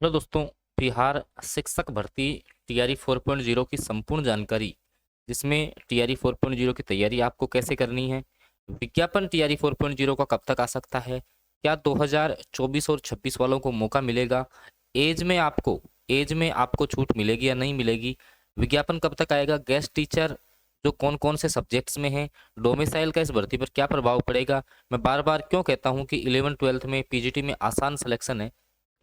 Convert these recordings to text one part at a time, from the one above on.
Hello दोस्तों। बिहार शिक्षक भर्ती टीआरई 4.0 की संपूर्ण जानकारी, जिसमें टीआरई 4.0 की तैयारी आपको कैसे करनी है, विज्ञापन टीआरई 4.0 का कब तक आ सकता है, क्या 2024 और 26 वालों को मौका मिलेगा, एज में आपको एज में आपको छूट मिलेगी या नहीं मिलेगी, विज्ञापन कब तक आएगा, गेस्ट टीचर जो कौन कौन से सब्जेक्ट्स में है, डोमिसाइल का इस भर्ती पर क्या प्रभाव पड़ेगा। मैं बार बार क्यों कहता हूं कि 11 12 में पीजीटी में आसान सिलेक्शन है।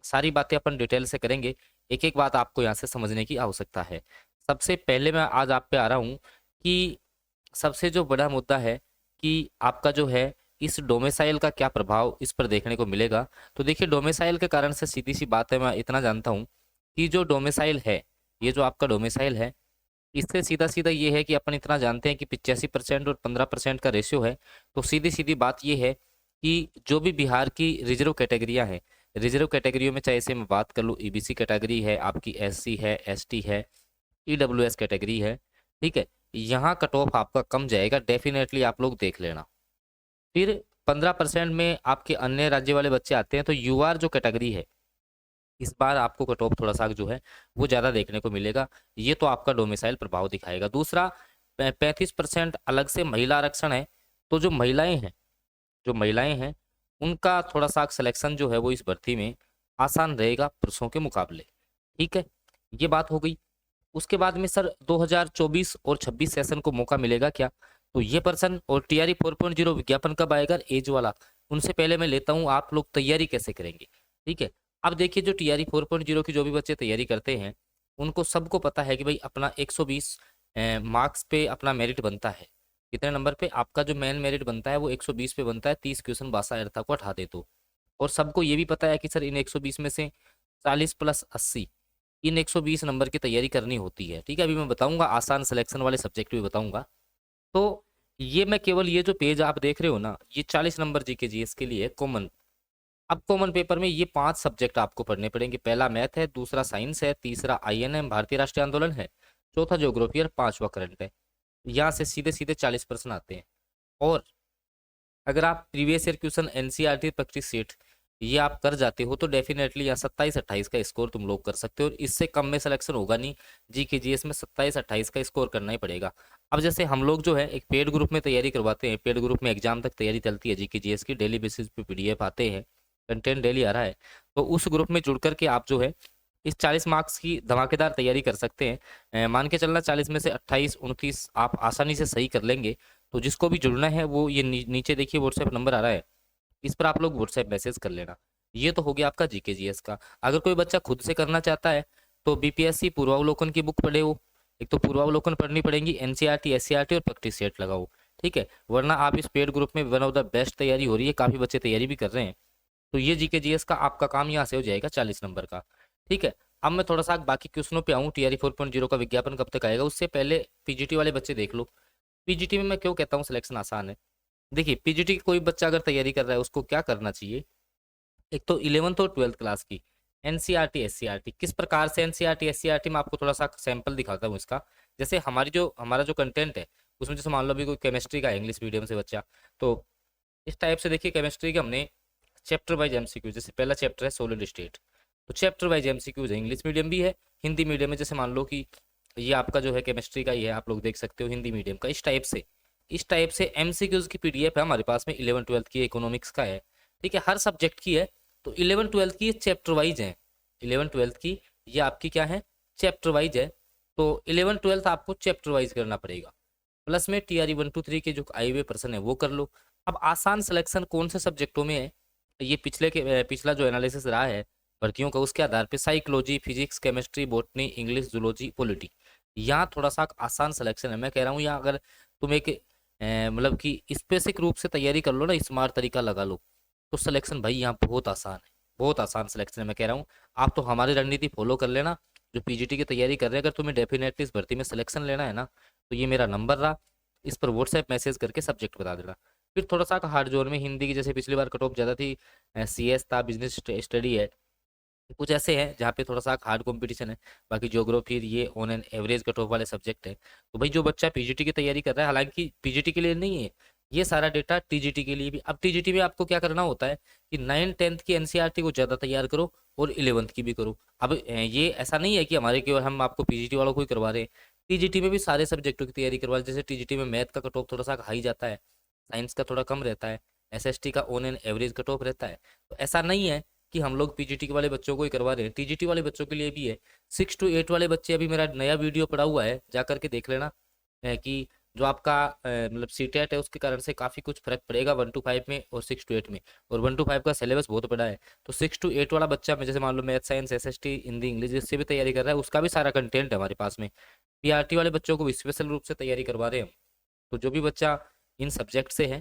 सारी बातें अपन डिटेल से करेंगे। एक एक बात आपको यहाँ से समझने की आवश्यकता है। सबसे पहले मैं आज आप पे आ रहा हूँ कि सबसे जो बड़ा मुद्दा है कि आपका जो है इस डोमिसाइल का क्या प्रभाव इस पर देखने को मिलेगा। तो देखिए, डोमिसाइल के कारण से सीधी सी बात है, मैं इतना जानता हूँ कि जो डोमिसाइल है, ये जो आपका डोमिसाइल है, इससे सीधा सीधा ये है कि अपन इतना जानते हैं कि 85% और 15% का रेशियो है। तो सीधी सीधी बात ये है कि जो भी बिहार की रिजर्व कैटेगरियां हैं, रिजर्व कैटेगरियों में चाहे से मैं बात कर लूँ, ईबीसी कैटेगरी है, आपकी एससी है, एसटी है, ईडब्ल्यूएस कैटेगरी है, ठीक है, यहाँ कट ऑफ आपका कम जाएगा, डेफिनेटली आप लोग देख लेना। फिर 15% में आपके अन्य राज्य वाले बच्चे आते हैं, तो यूआर जो कैटेगरी है, इस बार आपको कट ऑफ थोड़ा सा जो है वो ज़्यादा देखने को मिलेगा। ये तो आपका डोमिसाइल प्रभाव दिखाएगा। दूसरा, 35% अलग से महिला आरक्षण है। तो जो महिलाएं हैं उनका थोड़ा सा सिलेक्शन जो है वो इस भर्ती में आसान रहेगा पुरुषों के मुकाबले। ठीक है, ये बात हो गई। उसके बाद में सर 2024 और 26 सेशन को मौका मिलेगा क्या, तो ये पर्सन और टीआरई 4.0 विज्ञापन कब आएगा, एज वाला, उनसे पहले मैं लेता हूँ आप लोग तैयारी कैसे करेंगे। ठीक है, अब देखिए, जो टीआरई 4.0 की जो भी बच्चे तैयारी करते हैं, उनको सबको पता है कि भाई अपना 120 मार्क्स पे अपना मेरिट बनता है। कितने नंबर पे आपका जो मेन मेरिट बनता है वो 120 पे बनता है, 30 क्वेश्चन बासा अर्थात को हटा दे तो। और सबको ये भी पता है कि सर इन 120 में से 40+80, इन 120 नंबर की तैयारी करनी होती है। ठीक है, अभी मैं बताऊंगा, आसान सिलेक्शन वाले सब्जेक्ट भी बताऊंगा। तो ये मैं केवल ये जो पेज आप देख रहे हो ना, ये 40 नंबर जीके जीएस के लिए कॉमन। अब कॉमन पेपर में ये 5 सब्जेक्ट आपको पढ़ने पड़ेंगे। पहला मैथ है, दूसरा साइंस है, तीसरा आईएनएम भारतीय राष्ट्रीय आंदोलन है, चौथा ज्योग्राफी और पांचवा करंट है। यहाँ से सीधे सीधे 40% आते हैं। और अगर आप previous year question NCERT practice set ये आप कर जाते हो, तो डेफिनेटली यहाँ 27-28 का स्कोर तुम लोग कर सकते हो, और इससे कम में सिलेक्शन होगा नहीं। जी के जीएस में 27-28 का स्कोर करना ही पड़ेगा। अब जैसे हम लोग जो है एक पेड ग्रुप में तैयारी करवाते हैं, पेड ग्रुप में एग्जाम तक तैयारी चलती है जी के जीएस की, डेली बेसिस पे पीडीएफ आते हैं, कंटेंट डेली आ रहा है। तो उस ग्रुप में जुड़ करके आप जो है इस 40 मार्क्स की धमाकेदार तैयारी कर सकते हैं। मान के चलना 40 में से 28-29 आप आसानी से सही कर लेंगे। तो जिसको भी जुड़ना है वो ये नीचे देखिए व्हाट्सएप नंबर आ रहा है, इस पर आप लोग व्हाट्सएप मैसेज कर लेना। ये तो हो गया आपका जीके जीएस का। अगर कोई बच्चा खुद से करना चाहता है तो बीपीएससी पूर्वावलोकन की बुक पढ़े हो। एक तो पूर्वावलोकन पढ़नी पड़ेगी, एनसीईआरटी, एससीईआरटी और प्रैक्टिस सेट लगाओ। ठीक है, वरना आप इस पेड ग्रुप में वन ऑफ द बेस्ट तैयारी हो रही है, काफी बच्चे तैयारी भी कर रहे हैं। तो ये जीके जीएस का आपका काम यहाँ से हो जाएगा 40 नंबर का। ठीक है, अब मैं थोड़ा सा बाकी क्वेश्चनों पे आऊँ। टीआरई 4.0 का विज्ञापन कब तक आएगा, उससे पहले पीजीटी वाले बच्चे देख लो। पीजीटी में मैं क्यों कहता हूँ सिलेक्शन आसान है। देखिए, पीजीटी की कोई बच्चा अगर तैयारी कर रहा है उसको क्या करना चाहिए। एक तो 11th और 12th क्लास की एनसीईआरटी एससीईआरटी, किस प्रकार से एनसीईआरटी एससीईआरटी में आपको थोड़ा सा सैंपल दिखाता हूँ इसका। जैसे हमारा जो कंटेंट है उसमें, जैसे मान लो अभी कोई केमिस्ट्री का इंग्लिश मीडियम से बच्चा, तो इस टाइप से देखिए केमिस्ट्री के हमने चैप्टर वाइज एमसीक्यू, जैसे पहला चैप्टर है सॉलिड स्टेट, तो चैप्टर वाइज एमसीक्यूज है, इंग्लिश मीडियम भी है, हिंदी मीडियम में। जैसे मान लो कि ये आपका जो है केमिस्ट्री का ही है, आप लोग देख सकते हो हिंदी मीडियम का। इस टाइप से एमसीक्यूज की पीडीएफ है हमारे पास में, 11 12 की, इकोनॉमिक्स का है। ठीक है, हर सब्जेक्ट की है। तो 11 12 की चैप्टर वाइज है, 11 12 की ये आपकी क्या है, चैप्टर वाइज है। तो 11 12 आपको चैप्टर वाइज करना पड़ेगा। प्लस में टीआरई 1 2 3 के जो आए हुए पर्सन है वो कर लो। अब आसान सिलेक्शन कौन से सब्जेक्टों में है, ये पिछला जो एनालिसिस रहा है भर्तियों का, उसके आधार पे psychology, physics, chemistry, botany, English, zoology, polity, यहाँ थोड़ा सा आसान सिलेक्शन है। मैं कह रहा हूँ यहाँ अगर तुम एक मतलब कि स्पेसिफिक रूप से तैयारी कर लो ना, स्मार्ट तरीका लगा लो, तो सिलेक्शन भाई यहाँ बहुत आसान है, बहुत आसान सिलेक्शन है। मैं कह रहा हूँ आप तो हमारी रणनीति फॉलो कर लेना। जो पीजीटी की तैयारी कर रहे हैं, अगर तुम्हें डेफिनेटली इस भर्ती में सिलेक्शन लेना है ना, तो ये मेरा नंबर रहा, इस पर व्हाट्सएप मैसेज करके सब्जेक्ट बता देना। फिर थोड़ा सा हार्ड जोन में हिंदी की, जैसे पिछली बार कट ऑफ ज़्यादा थी, सीएस था, बिजनेस स्टडी है, कुछ ऐसे हैं जहाँ पे थोड़ा सा हार्ड कंपटीशन है। बाकी ज्योग्राफी ये on an average cut off वाले सब्जेक्ट है। तो भाई जो बच्चा पीजीटी की तैयारी कर रहा है, हालांकि पीजीटी के लिए नहीं है ये सारा डेटा, टीजीटी के लिए भी। अब टीजीटी में आपको क्या करना होता है कि 9th 10th की एनसीईआरटी को ज़्यादा तैयार करो, और 11th की भी करो। अब ये ऐसा नहीं है कि हमारे केवल हम आपको पीजीटी वालों को ही करवा रहे हैं, टीजीटी में भी सारे सब्जेक्टों की तैयारी करवा रहे हैं। जैसे टीजीटी में मैथ का कट ऑफ थोड़ा सा हाई जाता है, साइंस का थोड़ा कम रहता है, एसएसटी का on an average cut off रहता है। तो ऐसा नहीं है कि हम लोग पीजीटी वाले बच्चों को ही करवा रहे हैं, टीजीटी वाले बच्चों के लिए भी है। 6 to 8 वाले बच्चे, अभी मेरा नया वीडियो पड़ा हुआ है, जा करके देख लेना, कि जो आपका मतलब सीटेट है उसके कारण से काफ़ी कुछ फर्क पड़ेगा 1 to 5 में और 6 to 8 में। और 1 to 5 का सिलेबस बहुत बड़ा है, तो 6 to 8 वाला बच्चा में जैसे मान लो math science SST Hindi English जिससे भी तैयारी कर रहा है, उसका भी सारा कंटेंट है हमारे पास में। पीआरटी वाले बच्चों को भी स्पेशल रूप से तैयारी करवा रहे हैं हम। तो जो भी बच्चा इन सब्जेक्ट से है,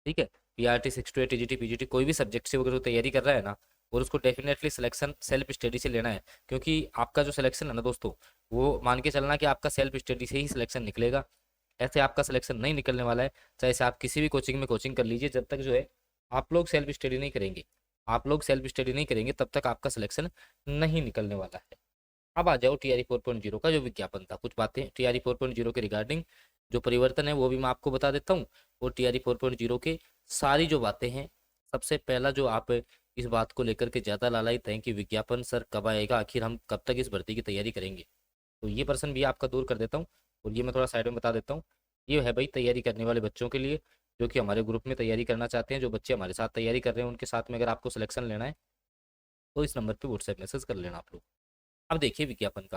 ठीक है, पीआरटी 6 to 8 टीजीटी पीजीटी कोई भी सब्जेक्ट से अगर वो तैयारी कर रहा है ना, और उसको डेफिनेटली सिलेक्शन सेल्फ स्टडी से लेना है। क्योंकि आपका जो सिलेक्शन है ना दोस्तों, वो मान के चलना कि आपका सेल्फ स्टडी से ही सिलेक्शन निकलेगा। ऐसे आपका सिलेक्शन नहीं निकलने वाला है, चाहे से आप किसी भी कोचिंग में कोचिंग कर लीजिए, जब तक जो है आप लोग सेल्फ स्टडी नहीं करेंगे, आप लोग सेल्फ स्टडी नहीं करेंगे, तब तक आपका सिलेक्शन नहीं निकलने वाला है। अब आ जाओ टीआरई 4.0 का जो विज्ञापन था, कुछ बातें टीआरई 4.0 के रिगार्डिंग जो परिवर्तन है वो भी मैं आपको बता देता हूँ। और टीआरई 4.0 के सारी जो बातें हैं, सबसे पहला जो आप इस बात को लेकर के ज़्यादा लालायित हैं कि विज्ञापन सर कब आएगा, आखिर हम कब तक इस भर्ती की तैयारी करेंगे, तो ये पर्सन भी आपका दूर कर देता हूँ। और ये मैं थोड़ा साइड में बता देता हूँ, ये है भाई तैयारी करने वाले बच्चों के लिए, जो कि हमारे ग्रुप में तैयारी करना चाहते हैं। जो बच्चे हमारे साथ तैयारी कर रहे हैं उनके साथ में अगर आपको सिलेक्शन लेना है तो इस नंबर पर व्हाट्सएप मैसेज कर लेना आप लोग। अब देखिए विज्ञापन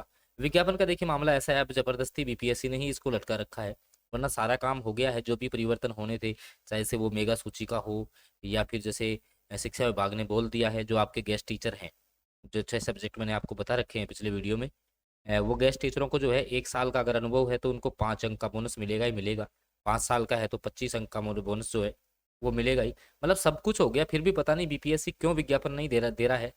का देखिए मामला ऐसा है, अब जबरदस्ती बीपीएससी ने ही इसको लटका रखा है, वरना सारा काम हो गया है। जो भी परिवर्तन होने थे, चाहे से वो मेगा सूची का हो, या फिर जैसे शिक्षा विभाग ने बोल दिया है जो आपके गेस्ट टीचर हैं, जो 6 सब्जेक्ट मैंने आपको बता रखे हैं पिछले वीडियो में, वो गेस्ट टीचरों को जो है 1 साल का अगर अनुभव है तो उनको 5 अंक का बोनस मिलेगा ही मिलेगा। 5 साल का है तो 25 अंक का बोनस जो है वो मिलेगा ही। मतलब सब कुछ हो गया, फिर भी पता नहीं बीपीएससी क्यों विज्ञापन नहीं दे रहा है।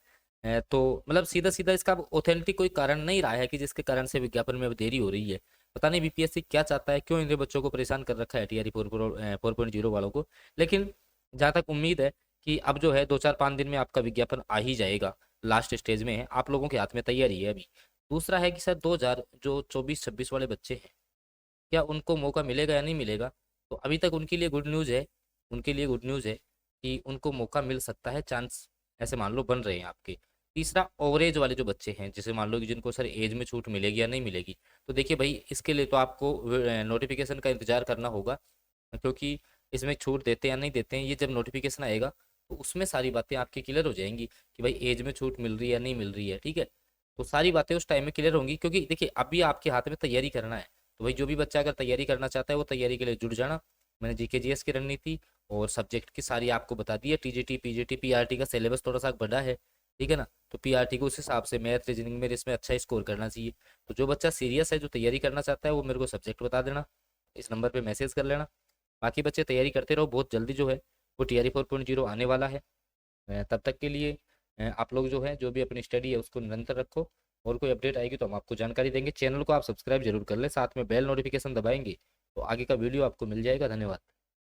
तो मतलब सीधा सीधा इसका ऑथेंटिक कोई कारण नहीं रहा है कि जिसके कारण से विज्ञापन में अब देरी हो रही है। पता नहीं बीपीएससी क्या चाहता है, क्यों इन बच्चों को परेशान कर रखा है टीआरई 4.0 वालों को। लेकिन जहाँ तक उम्मीद है कि अब जो है 2-4-5 दिन में आपका विज्ञापन आ ही जाएगा, लास्ट स्टेज में है, आप लोगों के हाथ में तैयारी है अभी। दूसरा है कि सर 2000 जो 24-26 वाले बच्चे हैं, क्या उनको मौका मिलेगा या नहीं मिलेगा। तो अभी तक उनके लिए गुड न्यूज़ है, उनके लिए गुड न्यूज़ है कि उनको मौका मिल सकता है, चांस ऐसे मान लो बन रहे हैं आपके। तीसरा, ओवरेज वाले जो बच्चे हैं, जैसे मान लो कि जिनको सर एज में छूट मिलेगी या नहीं मिलेगी, तो देखिए भाई इसके लिए तो आपको नोटिफिकेशन का इंतजार करना होगा, क्योंकि इसमें छूट देते हैं या नहीं देते हैं, ये जब नोटिफिकेशन आएगा तो उसमें सारी बातें आपकी क्लियर हो जाएंगी कि भाई एज में छूट मिल रही है या नहीं मिल रही है, ठीक है। तो सारी बातें उस टाइम में क्लियर होंगी, क्योंकि देखिए अभी आपके हाथ में तैयारी करना है। तो भाई जो भी बच्चा अगर तैयारी करना चाहता है वो तैयारी के लिए जुड़ जाना। मैंने जीके जीएस की रणनीति और सब्जेक्ट की सारी आपको बता दी है। टीजीटी पीजीटी पीआरटी का सिलेबस थोड़ा सा बड़ा है, ठीक है ना, तो पीआरटी को उस हिसाब से मैथ रीजनिंग में इसमें अच्छा स्कोर करना चाहिए। तो जो बच्चा सीरियस है, जो तैयारी करना चाहता है, वो मेरे को सब्जेक्ट बता देना, इस नंबर पे मैसेज कर लेना। बाकी बच्चे तैयारी करते रहो, बहुत जल्दी जो है वो टीआरई 4.0 आने वाला है। तब तक के लिए आप लोग जो है जो भी अपनी स्टडी है उसको निरंतर रखो, और कोई अपडेट आएगी तो हम आपको जानकारी देंगे। चैनल को आप सब्सक्राइब जरूर कर लें, साथ में बेल नोटिफिकेशन दबाएंगे तो आगे का वीडियो आपको मिल जाएगा। धन्यवाद।